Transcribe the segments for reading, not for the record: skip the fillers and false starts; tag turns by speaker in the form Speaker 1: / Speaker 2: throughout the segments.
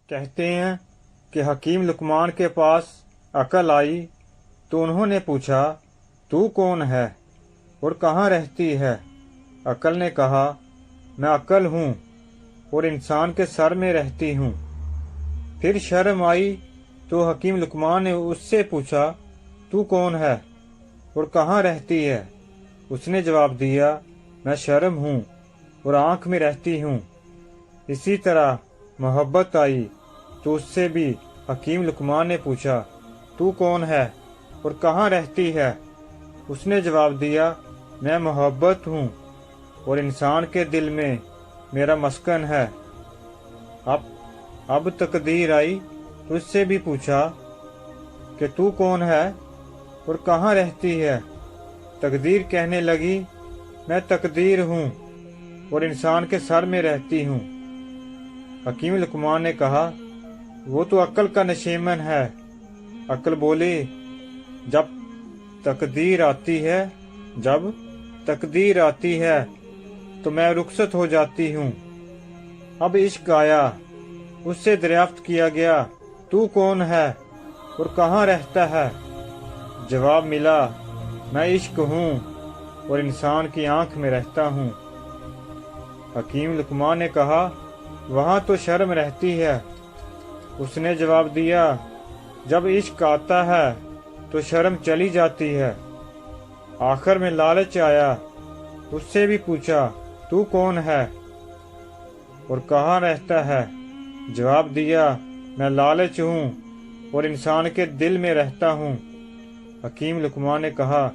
Speaker 1: کہتے ہیں کہ حکیم لقمان کے پاس عقل آئی تو انہوں نے پوچھا تو کون ہے اور کہاں رہتی ہے؟ عقل نے کہا میں عقل ہوں اور انسان کے سر میں رہتی ہوں۔ پھر شرم آئی تو حکیم لقمان نے اس سے پوچھا تو کون ہے اور کہاں رہتی ہے؟ اس نے جواب دیا میں شرم ہوں اور آنکھ میں رہتی ہوں۔ اسی طرح محبت آئی تو اس سے بھی حکیم لقمان نے پوچھا تو کون ہے اور کہاں رہتی ہے؟ اس نے جواب دیا میں محبت ہوں اور انسان کے دل میں میرا مسکن ہے۔ اب تقدیر آئی تو اس سے بھی پوچھا کہ تو کون ہے اور کہاں رہتی ہے؟ تقدیر کہنے لگی میں تقدیر ہوں اور انسان کے سر میں رہتی ہوں۔ حکیم لقمان نے کہا وہ تو عقل کا نشیمن ہے۔ عقل بولی جب تقدیر آتی ہے تو میں رخصت ہو جاتی ہوں۔ اب عشق آیا، اس سے دریافت کیا گیا تو کون ہے اور کہاں رہتا ہے؟ جواب ملا میں عشق ہوں اور انسان کی آنکھ میں رہتا ہوں۔ حکیم لقمان نے کہا وہاں تو شرم رہتی ہے۔ اس نے جواب دیا جب عشق آتا ہے تو شرم چلی جاتی ہے۔ آخر میں لالچ آیا، اس سے بھی پوچھا تو کون ہے اور کہاں رہتا ہے؟ جواب دیا میں لالچ ہوں اور انسان کے دل میں رہتا ہوں۔ حکیم لقمان نے کہا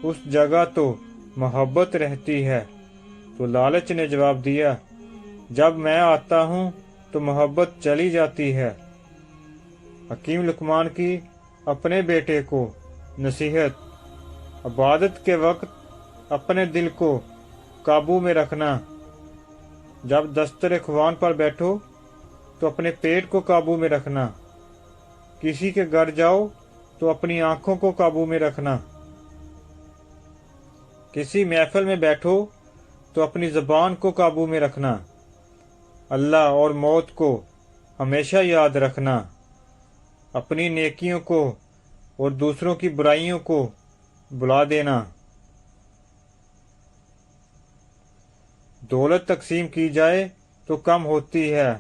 Speaker 1: اس جگہ تو محبت رہتی ہے۔ تو لالچ نے جواب دیا جب میں آتا ہوں تو محبت چلی جاتی ہے۔ حکیم لقمان کی اپنے بیٹے کو نصیحت، عبادت کے وقت اپنے دل کو قابو میں رکھنا۔ جب دسترخوان پر بیٹھو تو اپنے پیٹ کو قابو میں رکھنا۔ کسی کے گھر جاؤ تو اپنی آنکھوں کو قابو میں رکھنا۔ کسی محفل میں بیٹھو تو اپنی زبان کو قابو میں رکھنا۔ اللہ اور موت کو ہمیشہ یاد رکھنا۔ اپنی نیکیوں کو اور دوسروں کی برائیوں کو بلا دینا۔ دولت تقسیم کی جائے تو کم ہوتی ہے،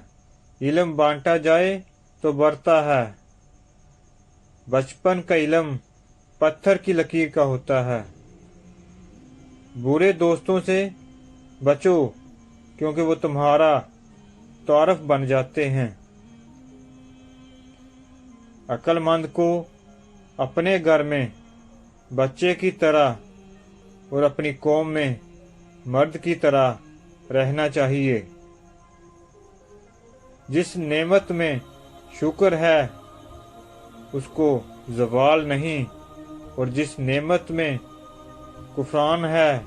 Speaker 1: علم بانٹا جائے تو بڑھتا ہے۔ بچپن کا علم پتھر کی لکیر کا ہوتا ہے۔ برے دوستوں سے بچو کیونکہ وہ تمہارا تعارف بن جاتے ہیں۔ عقل مند کو اپنے گھر میں بچے کی طرح اور اپنی قوم میں مرد کی طرح رہنا چاہیے۔ جس نعمت میں شکر ہے اس کو زوال نہیں اور جس نعمت میں کفران ہے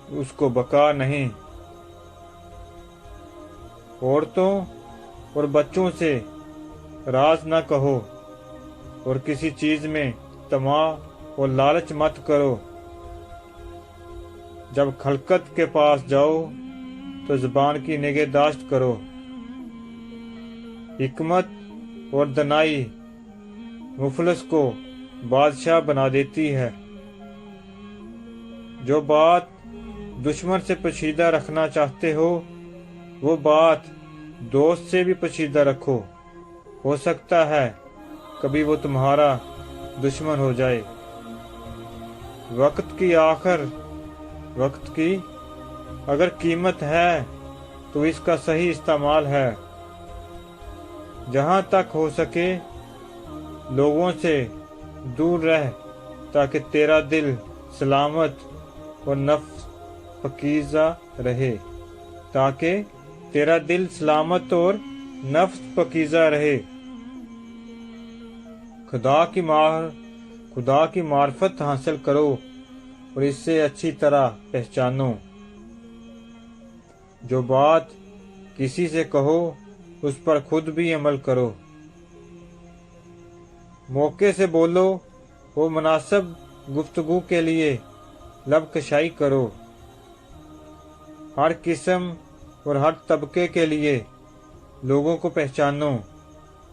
Speaker 1: اس کو بقا نہیں۔ عورتوں اور بچوں سے راز نہ کہو اور کسی چیز میں طمع اور لالچ مت کرو۔ جب خلقت کے پاس جاؤ تو زبان کی نگہداشت کرو۔ حکمت اور دانائی مفلس کو بادشاہ بنا دیتی ہے۔ جو بات دشمن سے پوشیدہ رکھنا چاہتے ہو وہ بات دوست سے بھی پوشیدہ رکھو، ہو سکتا ہے کبھی وہ تمہارا دشمن ہو جائے۔ وقت کی اگر قیمت ہے تو اس کا صحیح استعمال ہے۔ جہاں تک ہو سکے لوگوں سے دور رہ تاکہ تیرا دل سلامت اور نفس پکیزہ رہے۔ خدا کی معرفت حاصل کرو اور اس سے اچھی طرح پہچانو۔ جو بات کسی سے کہو اس پر خود بھی عمل کرو۔ موقع سے بولو اور مناسب گفتگو کے لیے لب کشائی کرو۔ ہر قسم اور ہر طبقے کے لیے لوگوں کو پہچانو